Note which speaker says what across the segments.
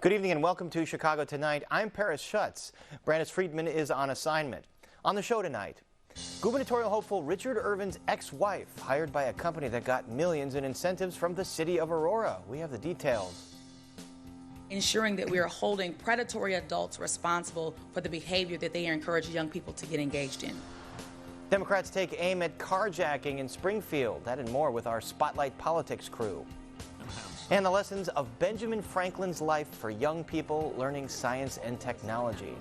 Speaker 1: Good evening and welcome to Chicago Tonight. I'm Paris Schutz. Brandis Friedman is on assignment. On the show tonight, gubernatorial hopeful Richard Irvin's ex-wife hired by a company that got millions in incentives from the city of Aurora. We have the details.
Speaker 2: Ensuring that we are holding predatory adults responsible for the behavior that they encourage young people to get engaged in.
Speaker 1: Democrats take aim at carjacking in Springfield. That and more with our Spotlight Politics crew. And the lessons of Benjamin Franklin's life for young people learning science and technology.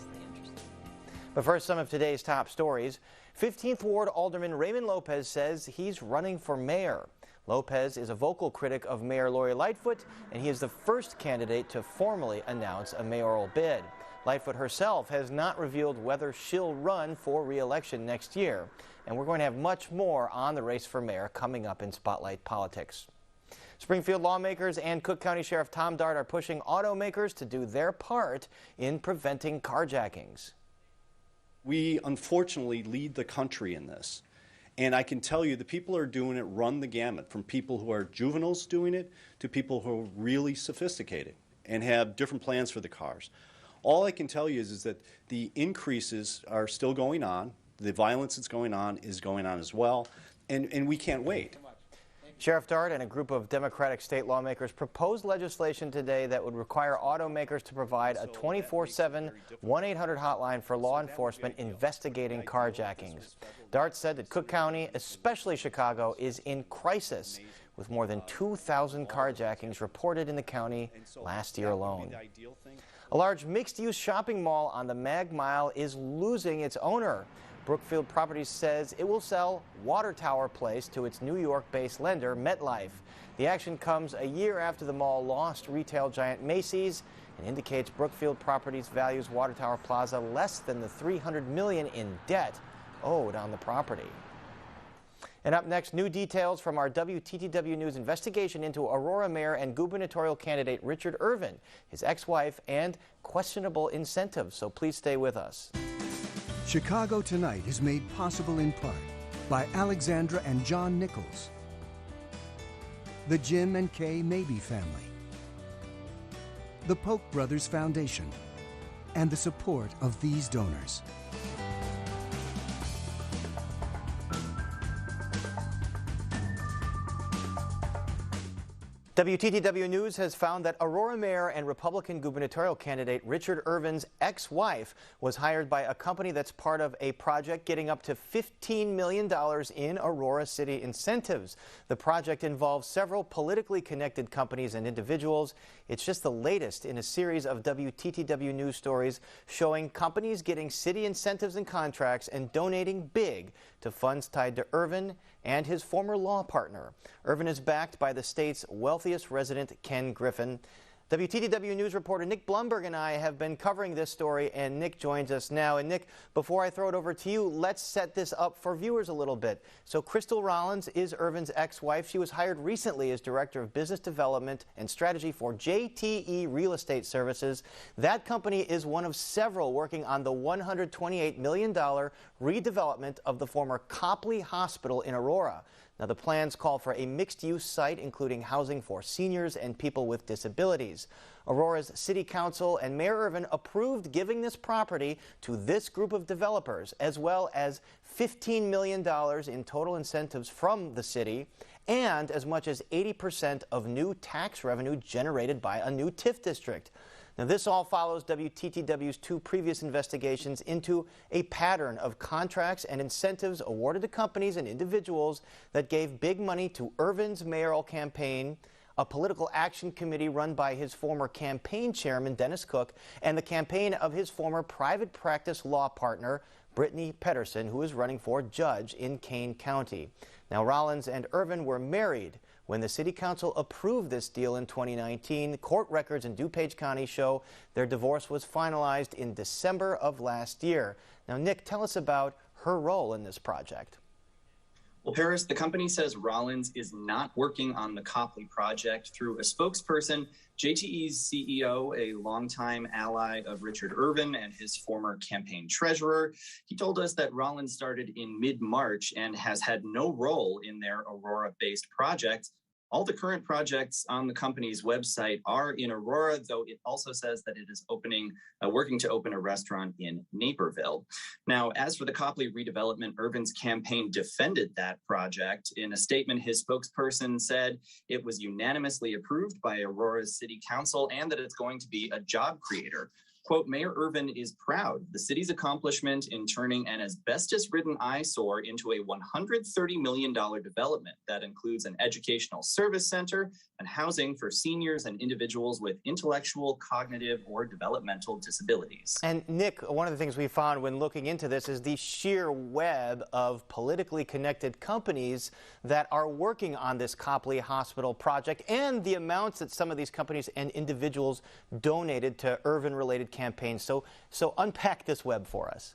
Speaker 1: But first, some of today's top stories. 15th Ward Alderman Raymond Lopez says he's running for mayor. Lopez is a vocal critic of Mayor Lori Lightfoot, and he is the first candidate to formally announce a mayoral bid. Lightfoot herself has not revealed whether she'll run for re-election next year. And we're going to have much more on the race for mayor coming up in Spotlight Politics. Springfield lawmakers and Cook County Sheriff Tom Dart are pushing automakers to do their part in preventing carjackings.
Speaker 3: We unfortunately lead the country in this. And I can tell you the people who are doing it run the gamut, from people who are juveniles doing it to people who are really sophisticated and have different plans for the cars. All I can tell you is that the increases are still going on. The violence that's going on is going on as well. And we can't wait.
Speaker 1: Sheriff Dart and a group of Democratic state lawmakers proposed legislation today that would require automakers to provide a 24/7 1-800 hotline for law enforcement investigating carjackings. Dart said that Cook County, especially Chicago, is in crisis, with more than 2,000 carjackings reported in the county last year alone. A large mixed-use shopping mall on the Mag Mile is losing its owner. Brookfield Properties says it will sell Water Tower Place to its New York-based lender, MetLife. The action comes a year after the mall lost retail giant Macy's and indicates Brookfield Properties values Water Tower Plaza less than the $300 million in debt owed on the property. And up next, new details from our WTTW News investigation into Aurora Mayor and gubernatorial candidate Richard Irvin, his ex-wife, and questionable incentives. So please stay with us.
Speaker 4: Chicago Tonight is made possible in part by Alexandra and John Nichols, the Jim and Kay Mabey family, the Polk Brothers Foundation, and the support of these donors.
Speaker 1: WTTW News has found that Aurora Mayor and Republican gubernatorial candidate Richard Irvin's ex-wife was hired by a company that's part of a project getting up to $15 million in Aurora City incentives. The project involves several politically connected companies and individuals. It's just the latest in a series of WTTW News stories showing companies getting city incentives and contracts and donating big to funds tied to Irvin and his former law partner. Irvin is backed by the state's wealthiest resident, Ken Griffin. WTTW News reporter Nick Blumberg and I have been covering this story, and Nick joins us now. And Nick, before I throw it over to you, let's set this up for viewers a little bit. So Crystal Rollins is Irvin's ex-wife. She was hired recently as Director of Business Development and Strategy for JTE Real Estate Services. That company is one of several working on the $128 million redevelopment of the former Copley Hospital in Aurora. Now, the plans call for a mixed-use site, including housing for seniors and people with disabilities. Aurora's City Council and Mayor Irvin approved giving this property to this group of developers, as well as $15 million in total incentives from the city, and as much as 80% of new tax revenue generated by a new TIF district. Now, this all follows WTTW's two previous investigations into a pattern of contracts and incentives awarded to companies and individuals that gave big money to Irvin's mayoral campaign, a political action committee run by his former campaign chairman, Dennis Cook, and the campaign of his former private practice law partner, Brittany Pedersen, who is running for judge in Kane County. Now, Rollins and Irvin were married when the City Council approved this deal in 2019. Court records in DuPage County show their divorce was finalized in December of last year. Now, Nick, tell us about her role in this project.
Speaker 5: Well, Paris, the company says Rollins is not working on the Copley project. Through a spokesperson, JTE's CEO, a longtime ally of Richard Irvin and his former campaign treasurer, he told us that Rollins started in mid-March and has had no role in their Aurora-based project. All the current projects on the company's website are in Aurora, though it also says that it is working to open a restaurant in Naperville. Now, as for the Copley redevelopment, Irvin's campaign defended that project. In a statement, his spokesperson said it was unanimously approved by Aurora's city council and that it's going to be a job creator. Quote, Mayor Irvin is proud of the city's accomplishment in turning an asbestos-ridden eyesore into a $130 million development that includes an educational service center and housing for seniors and individuals with intellectual, cognitive, or developmental disabilities.
Speaker 1: And Nick, one of the things we found when looking into this is the sheer web of politically connected companies that are working on this Copley Hospital project and the amounts that some of these companies and individuals donated to Irvin-related campaigns. So unpack this web for us.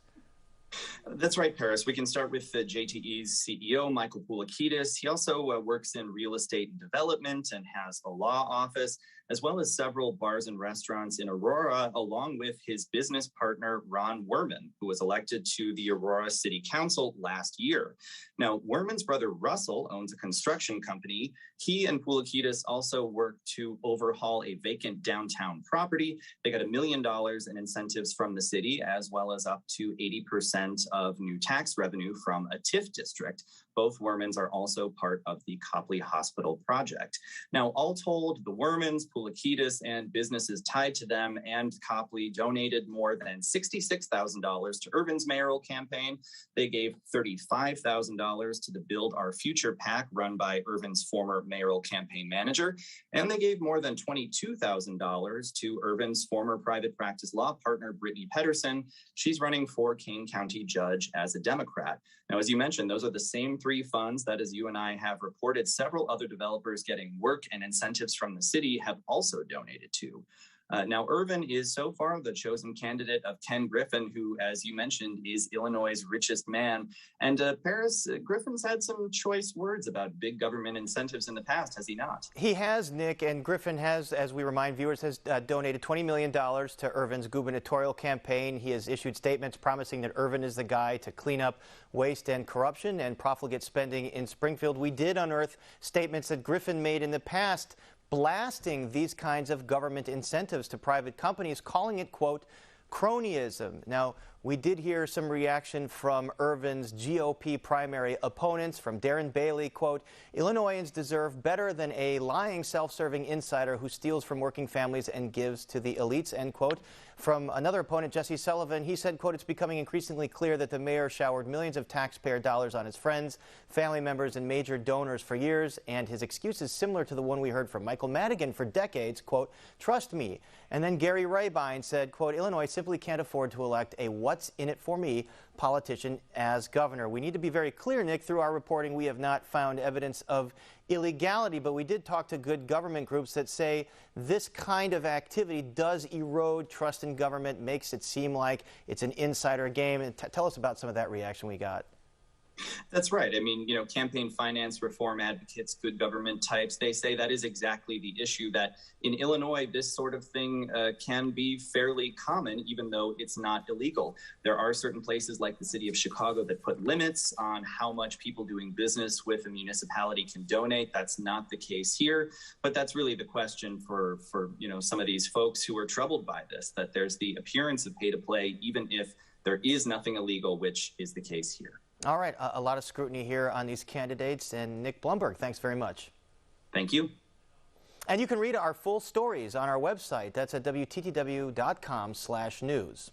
Speaker 5: That's right, Paris. We can start with the JTE's CEO, Michael Poulakidis. He also works in real estate and development and has a law office, as well as several bars and restaurants in Aurora, along with his business partner, Ron Werman, who was elected to the Aurora City Council last year. Now, Werman's brother, Russell, owns a construction company. He and Poulakidis also worked to overhaul a vacant downtown property. They got $1 million in incentives from the city, as well as up to 80% of new tax revenue from a TIF district. Both Wermans are also part of the Copley Hospital project. Now, all told, the Wermans, Poulakidis, and businesses tied to them and Copley donated more than $66,000 to Irvin's mayoral campaign. They gave $35,000 to the Build Our Future PAC run by Irvin's former mayoral campaign manager. And they gave more than $22,000 to Irvin's former private practice law partner, Brittany Pedersen. She's running for Kane County judge as a Democrat. Now, as you mentioned, those are the same three funds that, as you and I have reported, several other developers getting work and incentives from the city have also donated to. Now, Irvin is so far the chosen candidate of Ken Griffin, who, as you mentioned, is Illinois' richest man. And Paris, Griffin's had some choice words about big government incentives in the past, has he not?
Speaker 1: He has, Nick, and Griffin has, as we remind viewers, has donated $20 million to Irvin's gubernatorial campaign. He has issued statements promising that Irvin is the guy to clean up waste and corruption and profligate spending in Springfield. We did unearth statements that Griffin made in the past blasting these kinds of government incentives to private companies, calling it, quote, cronyism. Now, we did hear some reaction from Irvin's GOP primary opponents, from Darren Bailey, quote, Illinoisans deserve better than a lying, self-serving insider who steals from working families and gives to the elites, end quote. From another opponent, Jesse Sullivan, he said, quote, it's becoming increasingly clear that the mayor showered millions of taxpayer dollars on his friends, family members, and major donors for years, and his excuse is similar to the one we heard from Michael Madigan for decades, quote, trust me. And then Gary Rabine said, quote, Illinois simply can't afford to elect a what's in it for me politician as governor. We need to be very clear, Nick, through our reporting, we have not found evidence of illegality, but we did talk to good government groups that say this kind of activity does erode trust in government, makes it seem like it's an insider game. And tell us about some of that reaction we got.
Speaker 5: That's right. I mean, you know, campaign finance reform advocates, good government types, they say that is exactly the issue, that in Illinois, this sort of thing can be fairly common, even though it's not illegal. There are certain places like the city of Chicago that put limits on how much people doing business with a municipality can donate. That's not the case here. But that's really the question for you know, some of these folks who are troubled by this, that there's the appearance of pay to play, even if there is nothing illegal, which is the case here.
Speaker 1: All right, a lot of scrutiny here on these candidates. And Nick Blumberg, thanks very much.
Speaker 5: Thank you.
Speaker 1: And you can read our full stories on our website. That's at WTTW.com/news.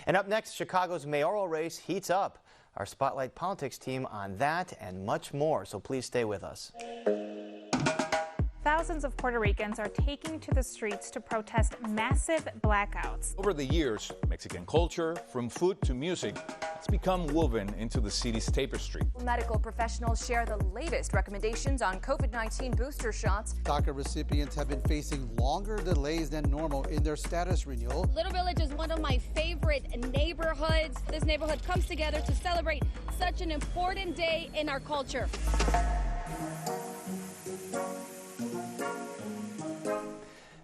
Speaker 1: And up next, Chicago's mayoral race heats up. Our Spotlight Politics team on that and much more, so please stay with us.
Speaker 6: Thousands of Puerto Ricans are taking to the streets to protest massive blackouts.
Speaker 7: Over the years, Mexican culture, from food to music, has become woven into the city's tapestry.
Speaker 8: Medical professionals share the latest recommendations on COVID-19 booster shots.
Speaker 9: DACA recipients have been facing longer delays than normal in their status renewal.
Speaker 10: Little Village is one of my favorite neighborhoods. This neighborhood comes together to celebrate such an important day in our culture.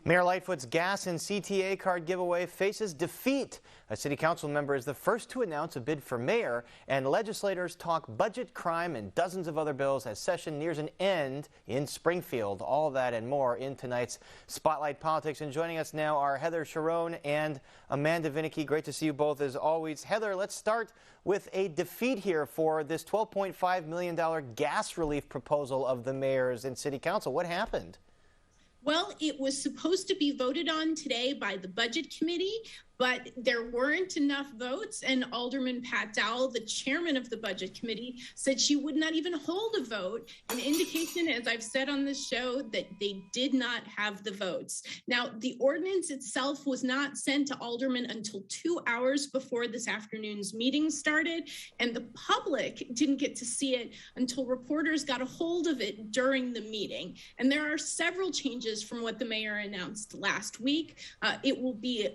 Speaker 1: Mayor Lightfoot's gas and CTA card giveaway faces defeat. A city council member is the first to announce a bid for mayor, and legislators talk budget, crime, and dozens of other bills as session nears an end in Springfield. All of that and more in tonight's Spotlight Politics. And joining us now are Heather Sharon and Amanda Vinicky. Great to see you both as always. Heather, let's start with a defeat here for this $12.5 million gas relief proposal of the mayor's and city council. What happened?
Speaker 11: Well, it was supposed to be voted on today by the Budget Committee, but there weren't enough votes, and Alderman Pat Dowell, the chairman of the Budget Committee, said she would not even hold a vote, an indication, as I've said on this show, that they did not have the votes. Now, the ordinance itself was not sent to aldermen until 2 hours before this afternoon's meeting started, and the public didn't get to see it until reporters got a hold of it during the meeting. And there are several changes from what the mayor announced last week. It will be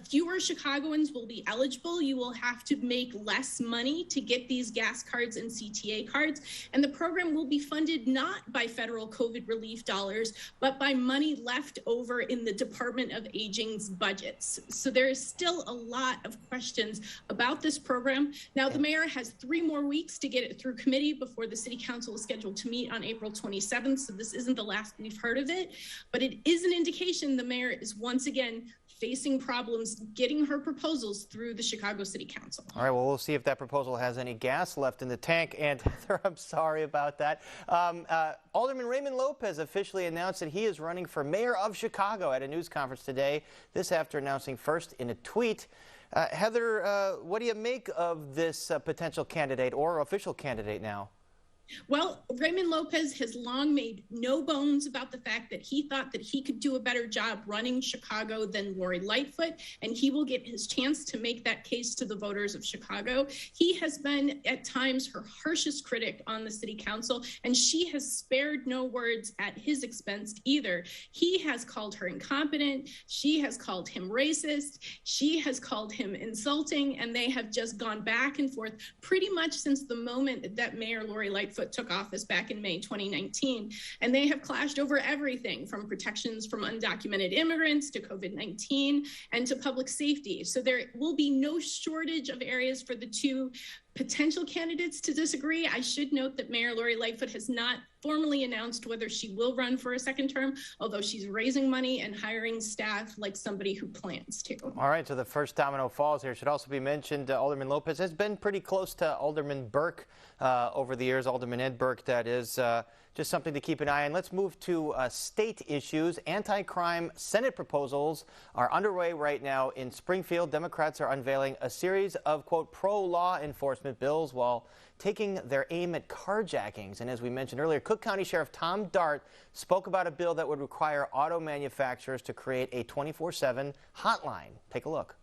Speaker 11: fewer Chicagoans will be eligible. You will have to make less money to get these gas cards and CTA cards. And the program will be funded not by federal COVID relief dollars, but by money left over in the Department of Aging's budgets. So there is still a lot of questions about this program. Now, the mayor has 3 more weeks to get it through committee before the city council is scheduled to meet on April 27th. So this isn't the last we've heard of it, but it is an indication the mayor is once again facing problems getting her proposals through the Chicago City Council.
Speaker 1: All right, well, we'll see if that proposal has any gas left in the tank. And Heather, I'm sorry about that. Alderman Raymond Lopez officially announced that he is running for mayor of Chicago at a news conference today, this after announcing first in a tweet. Heather, what do you make of this potential candidate or official candidate now?
Speaker 11: Well, Raymond Lopez has long made no bones about the fact that he thought that he could do a better job running Chicago than Lori Lightfoot, and he will get his chance to make that case to the voters of Chicago. He has been, at times, her harshest critic on the city council, and she has spared no words at his expense either. He has called her incompetent. She has called him racist. She has called him insulting, and they have just gone back and forth pretty much since the moment that Mayor Lori Lightfoot took office back in May 2019. And they have clashed over everything from protections from undocumented immigrants to COVID-19 and to public safety. So there will be no shortage of areas for the two potential candidates to disagree. I should note that Mayor Lori Lightfoot has not formally announced whether she will run for a second term, although she's raising money and hiring staff like somebody who plans to.
Speaker 1: All right, so the first domino falls here. Should also be mentioned, Alderman Lopez has been pretty close to Alderman Burke over the years, Alderman Ed Burke, that is. Just something to keep an eye on. Let's move to state issues. Anti-crime Senate proposals are underway right now in Springfield. Democrats are unveiling a series of, quote, pro-law enforcement bills while taking their aim at carjackings. And as we mentioned earlier, Cook County Sheriff Tom Dart spoke about a bill that would require auto manufacturers to create a 24/7 hotline. Take a look.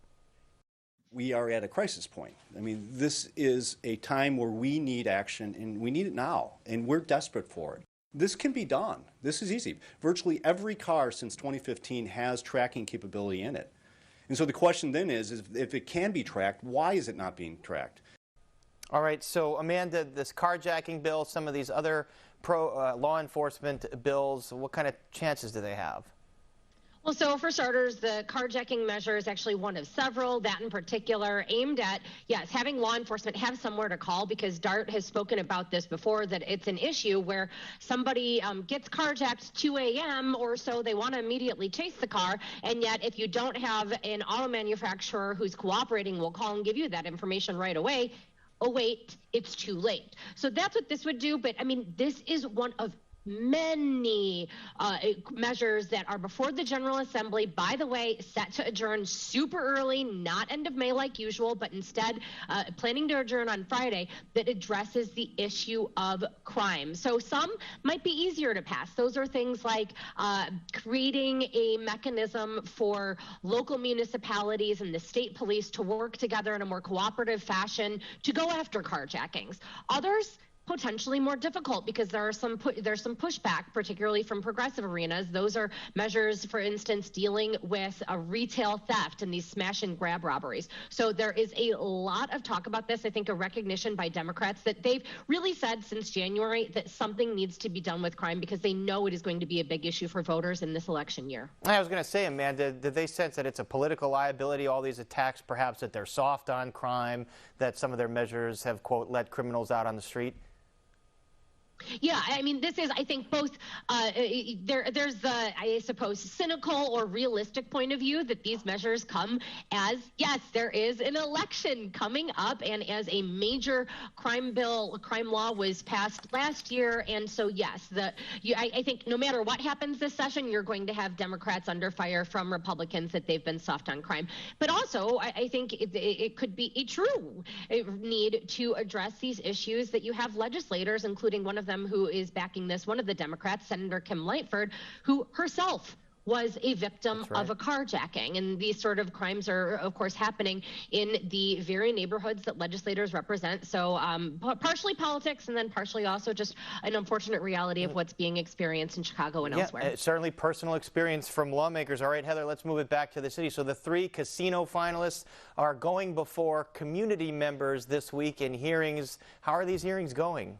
Speaker 3: We are at a crisis point. I mean, this is a time where we need action, and we need it now, and we're desperate for it. This can be done. This is easy. Virtually every car since 2015 has tracking capability in it. And so the question then is if it can be tracked, why is it not being tracked?
Speaker 1: All right, so Amanda, this carjacking bill, some of these other law enforcement bills, what kind of chances do they have?
Speaker 12: Well, so for starters, the carjacking measure is actually one of several, that in particular aimed at, yes, having law enforcement have somewhere to call, because Dart has spoken about this before, that it's an issue where somebody gets carjacked 2 a.m. or so, they want to immediately chase the car, and yet if you don't have an auto manufacturer who's cooperating, will call and give you that information right away. Oh, wait, it's too late. So that's what this would do, but I mean, this is one of many measures that are before the General Assembly, by the way, set to adjourn super early, not end of May like usual, but instead planning to adjourn on Friday, that addresses the issue of crime. So some might be easier to pass. Those are things like creating a mechanism for local municipalities and the state police to work together in a more cooperative fashion to go after carjackings. Others, potentially more difficult because there's some pushback, particularly from progressive arenas. Those are measures, for instance, dealing with a retail theft and these smash and grab robberies. So there is a lot of talk about this. I think a recognition by Democrats that they've really said since January that something needs to be done with crime because they know it is going to be a big issue for voters in this election year.
Speaker 1: I was going to say, Amanda, did they sense that it's a political liability, all these attacks, perhaps that they're soft on crime, that some of their measures have, quote, let criminals out on the street?
Speaker 12: Yeah, I mean, this is, I think, both, there's the, I suppose, cynical or realistic point of view that these measures come as, yes, there is an election coming up, and as a major crime law was passed last year, and so, yes, I think no matter what happens this session, you're going to have Democrats under fire from Republicans that they've been soft on crime. But also, I think it could be a true need to address these issues that you have legislators, including one of them who is backing this, one of the Democrats, Senator Kim Lightford, who herself was a victim of a carjacking. And these sort of crimes are, of course, happening in the very neighborhoods that legislators represent. So partially politics and then partially also just an unfortunate reality of what's being experienced in Chicago and elsewhere.
Speaker 1: Certainly personal experience from lawmakers. All right, Heather, let's move it back to the city. So the 3 casino finalists are going before community members this week in hearings. How are these hearings going?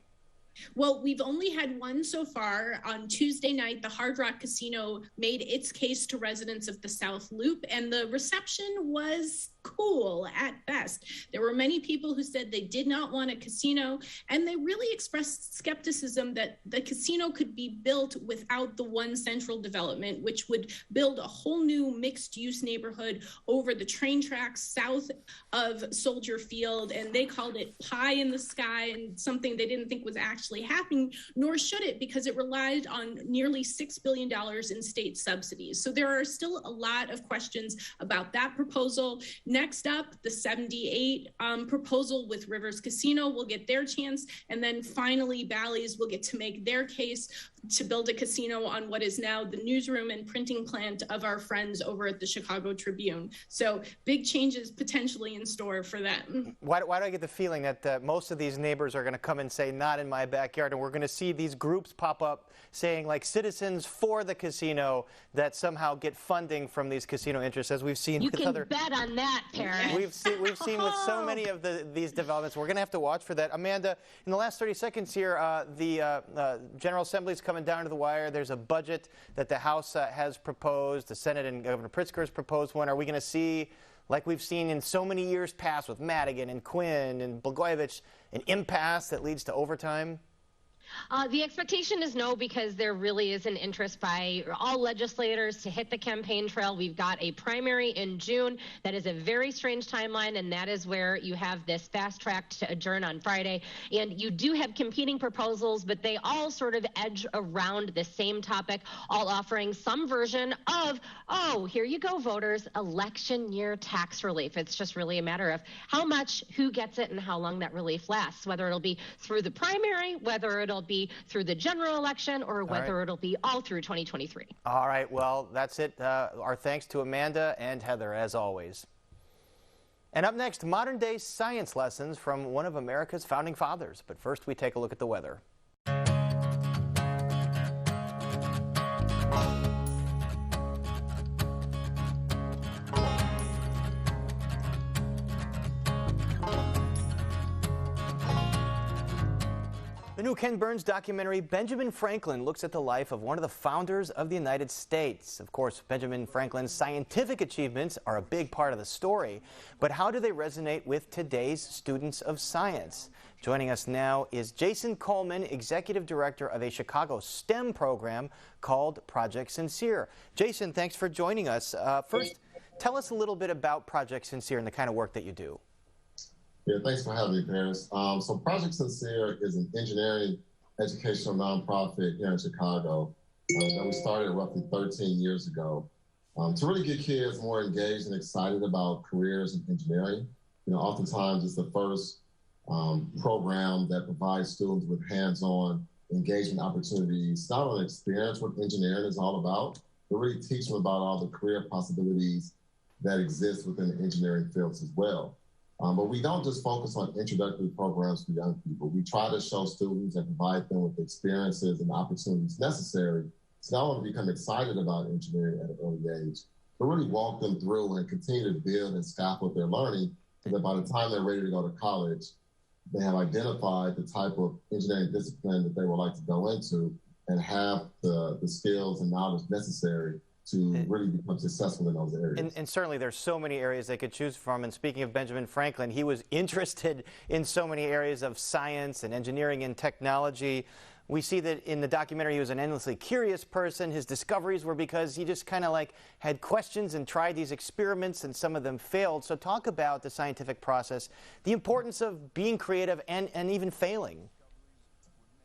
Speaker 11: Well, we've only had one so far. On Tuesday night, the Hard Rock Casino made its case to residents of the South Loop, and the reception was cool at best. There were many people who said they did not want a casino, and they really expressed skepticism that the casino could be built without the one central development, which would build a whole new mixed-use neighborhood over the train tracks south of Soldier Field, and they called it pie in the sky and something they didn't think was actually happening, nor should it, because it relied on nearly $6 billion in state subsidies. So there are still a lot of questions about that proposal. Next up, the 78 proposal with Rivers Casino will get their chance. And then finally, Bally's will get to make their case to build a casino on what is now the newsroom and printing plant of our friends over at the Chicago Tribune. So big changes potentially in store for them.
Speaker 1: Why do I get the feeling that most of these neighbors are going to come and say, not in my backyard, and we're going to see these groups pop up saying, like, citizens for the casino that somehow get funding from these casino interests, as we've seen with other...
Speaker 12: You can bet on that, Paris.
Speaker 1: We've seen with so many of these developments. We're going to have to watch for that. Amanda, in the last 30 seconds here, the General Assembly's coming down to the wire. There's a budget that the House has proposed. The Senate and Governor Pritzker's proposed one. Are we going to see, like we've seen in so many years past with Madigan and Quinn and Blagojevich, an impasse that leads to overtime?
Speaker 12: The expectation is no, because there really is an interest by all legislators to hit the campaign trail. We've got a primary in June. That is a very strange timeline, and that is where you have this fast track to adjourn on Friday. And you do have competing proposals, but they all sort of edge around the same topic, all offering some version of, oh, here you go, voters, election year tax relief. It's just really a matter of how much, who gets it, and how long that relief lasts, whether it'll be through the primary, whether it'll be through the general election, or whether it'll be all through 2023.
Speaker 1: All right, well, that's it. Our thanks to Amanda and Heather, as always. And up next, modern-day science lessons from one of America's founding fathers. But first, we take a look at the weather. The new Ken Burns documentary, Benjamin Franklin, looks at the life of one of the founders of the United States. Of course, Benjamin Franklin's scientific achievements are a big part of the story, but how do they resonate with today's students of science? Joining us now is Jason Coleman, Executive Director of a Chicago STEM program called Project Sincere. Jason, thanks for joining us. First, tell us a little bit about Project Sincere and the kind of work that you do.
Speaker 13: Yeah, thanks for having me, Paris. So Project Sincere is an engineering educational nonprofit here in Chicago that we started roughly 13 years ago to really get kids more engaged and excited about careers in engineering. You know, oftentimes it's the first program that provides students with hands-on engagement opportunities, not only experience what engineering is all about, but really teach them about all the career possibilities that exist within the engineering fields as well. But we don't just focus on introductory programs for young people. We try to show students and provide them with experiences and opportunities necessary to not only become excited about engineering at an early age, but really walk them through and continue to build and scaffold their learning so that by the time they're ready to go to college, they have identified the type of engineering discipline that they would like to go into and have the skills and knowledge necessary to really become successful in those areas.
Speaker 1: And certainly there's so many areas they could choose from. And speaking of Benjamin Franklin, he was interested in so many areas of science and engineering and technology. We see that in the documentary he was an endlessly curious person. His discoveries were because he just kind of like had questions and tried these experiments, and some of them failed. So talk about the scientific process, the importance of being creative and even failing.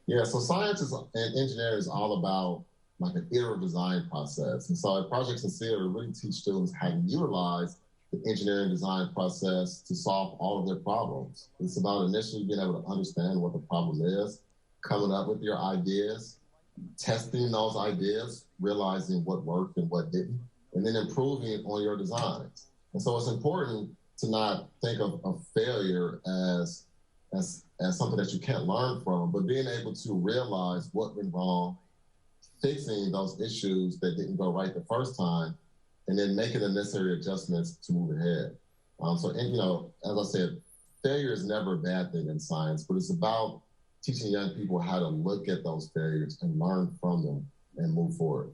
Speaker 13: Yeah, so science and engineering is all about like an iterative design process. And so at Project Sincere, we really teach students how to utilize the engineering design process to solve all of their problems. It's about initially being able to understand what the problem is, coming up with your ideas, testing those ideas, realizing what worked and what didn't, and then improving on your designs. And so it's important to not think of failure as something that you can't learn from, but being able to realize what went wrong, fixing those issues that didn't go right the first time, and then making the necessary adjustments to move ahead. As I said, failure is never a bad thing in science, but it's about teaching young people how to look at those failures and learn from them and move forward.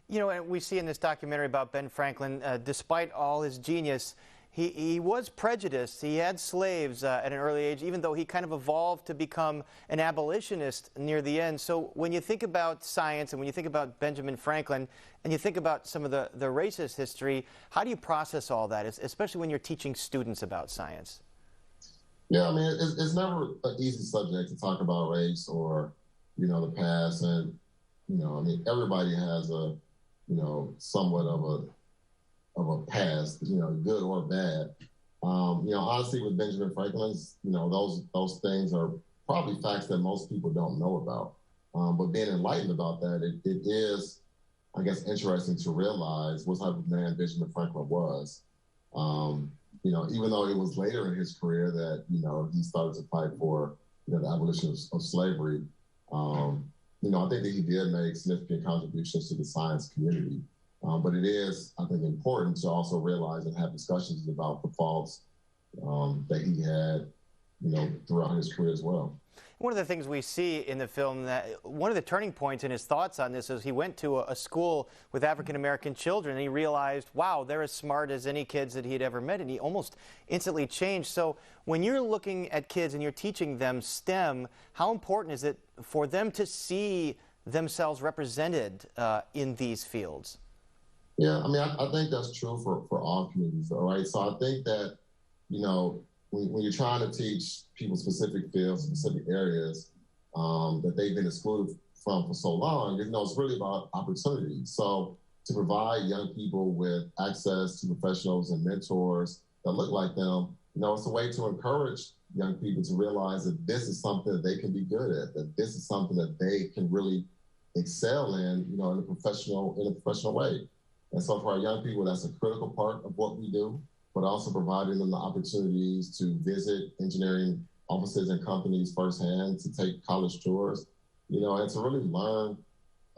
Speaker 1: You know, and we see in this documentary about Ben Franklin, despite all his genius, he was prejudiced. He had slaves at an early age, even though he kind of evolved to become an abolitionist near the end. So when you think about science and when you think about Benjamin Franklin and you think about some of the racist history, how do you process all that, especially when you're teaching students about science?
Speaker 13: Yeah, I mean, it's never an easy subject to talk about race or, the past. And, everybody has somewhat of a past, good or bad. Honestly, with Benjamin Franklin, those things are probably facts that most people don't know about. But being enlightened about that, it is, I guess, interesting to realize what type of man Benjamin Franklin was. Even though it was later in his career that, he started to fight for, the abolition of slavery, I think that he did make significant contributions to the science community. But it is, I think, important to also realize and have discussions about the faults that he had, throughout his career as well.
Speaker 1: One of the things we see in the film, that one of the turning points in his thoughts on this is he went to a school with African-American children and he realized, wow, they're as smart as any kids that he'd ever met, and he almost instantly changed. So when you're looking at kids and you're teaching them STEM, how important is it for them to see themselves represented in these fields?
Speaker 13: Yeah, I mean, I think that's true for all communities, all right? So I think that, when you're trying to teach people specific fields, specific areas that they've been excluded from for so long, it's really about opportunities. So to provide young people with access to professionals and mentors that look like them, it's a way to encourage young people to realize that this is something that they can be good at, that this is something that they can really excel in, in a professional way. And so for our young people, that's a critical part of what we do, but also providing them the opportunities to visit engineering offices and companies firsthand, to take college tours, and to really learn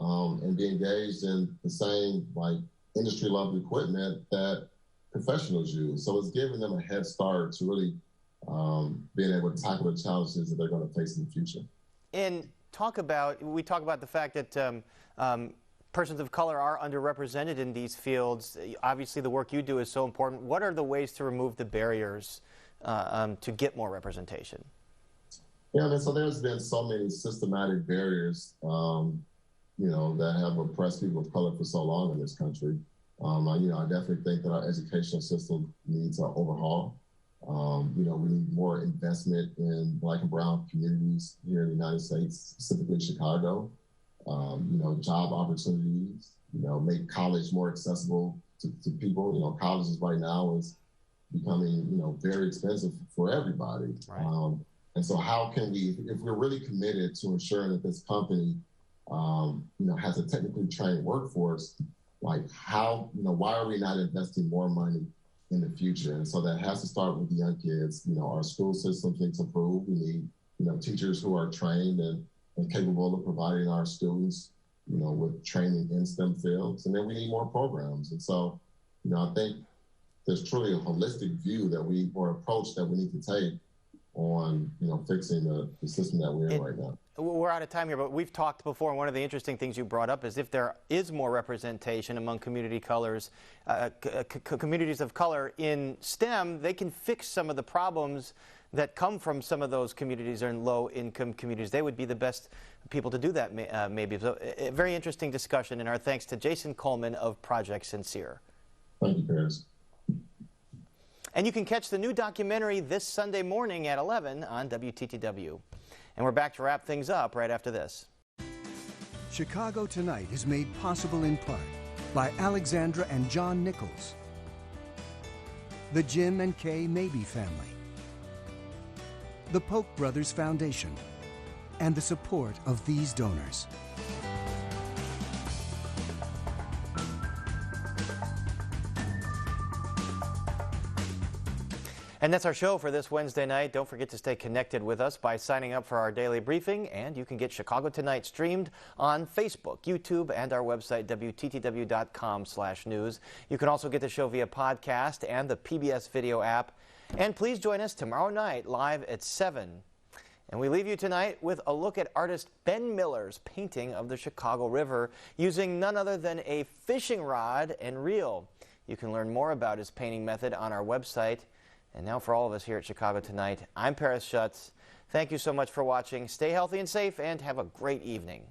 Speaker 13: and be engaged in the same industry level equipment that professionals use. So it's giving them a head start to really being able to tackle the challenges that they're going to face in the future.
Speaker 1: And we talk about the fact that persons of color are underrepresented in these fields. Obviously, the work you do is so important. What are the ways to remove the barriers to get more representation?
Speaker 13: Yeah, so there's been so many systematic barriers, that have oppressed people of color for so long in this country. I definitely think that our educational system needs an overhaul. We need more investment in Black and brown communities here in the United States, specifically Chicago. Job opportunities, make college more accessible to people. Colleges right now is becoming, very expensive for everybody. Right. And so how can we, if we're really committed to ensuring that this company, has a technically trained workforce, why are we not investing more money in the future. And so that has to start with the young kids. You know, our school systems need to improve. We need, you know, teachers who are trained and capable of providing our students, you know, with training in STEM fields. And then we need more programs. And so, you know, I think there's truly a holistic view or approach that we need to take on, you know, fixing the system that we're in right now.
Speaker 1: We're out of time here, but we've talked before, and one of the interesting things you brought up is if there is more representation among communities of color in STEM, they can fix some of the problems that come from some of those communities or in low-income communities. They would be the best people to do that, maybe. So, a very interesting discussion, and our thanks to Jason Coleman of Project Sincere.
Speaker 13: Thank you, Paris.
Speaker 1: And you can catch the new documentary this Sunday morning at 11 on WTTW. And we're back to wrap things up right after this.
Speaker 4: Chicago Tonight is made possible in part by Alexandra and John Nichols, the Jim and Kay Mabee family, the Polk Brothers Foundation, and the support of these donors.
Speaker 1: And that's our show for this Wednesday night. Don't forget to stay connected with us by signing up for our daily briefing, and you can get Chicago Tonight streamed on Facebook, YouTube, and our website, WTTW.com/news. You can also get the show via podcast and the PBS video app. And please join us tomorrow night live at 7. And we leave you tonight with a look at artist Ben Miller's painting of the Chicago River using none other than a fishing rod and reel. You can learn more about his painting method on our website. And now for all of us here at Chicago Tonight, I'm Paris Schutz. Thank you so much for watching. Stay healthy and safe, and have a great evening.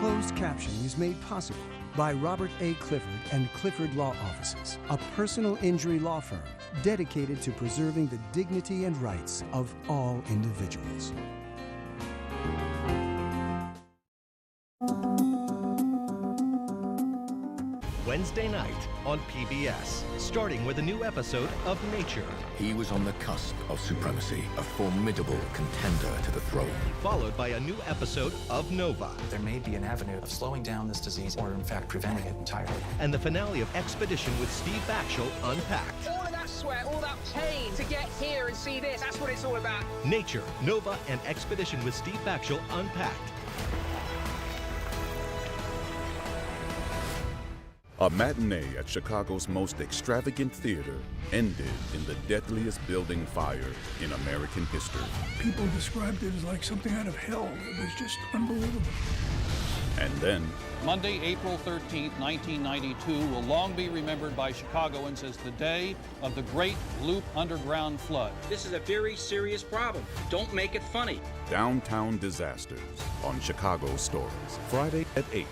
Speaker 4: Closed captioning is made possible by Robert A. Clifford and Clifford Law Offices, a personal injury law firm dedicated to preserving the dignity and rights of all individuals.
Speaker 14: Wednesday night on PBS, starting with a new episode of Nature.
Speaker 15: He was on the cusp of supremacy, a formidable contender to the throne.
Speaker 14: Followed by a new episode of Nova.
Speaker 16: There may be an avenue of slowing down this disease or, in fact, preventing it entirely.
Speaker 14: And the finale of Expedition with Steve Backshall, Unpacked.
Speaker 17: All of that sweat, all that pain to get here and see this, that's what it's all about.
Speaker 14: Nature, Nova, and Expedition with Steve Backshall, Unpacked.
Speaker 18: A matinee at Chicago's most extravagant theater ended in the deadliest building fire in American history.
Speaker 19: People described it as like something out of hell. It was just unbelievable.
Speaker 18: And then,
Speaker 20: Monday, April 13th, 1992 will long be remembered by Chicagoans as the day of the Great Loop Underground Flood.
Speaker 17: This is a very serious problem. Don't make it funny.
Speaker 18: Downtown Disasters on Chicago Stories, Friday at 8.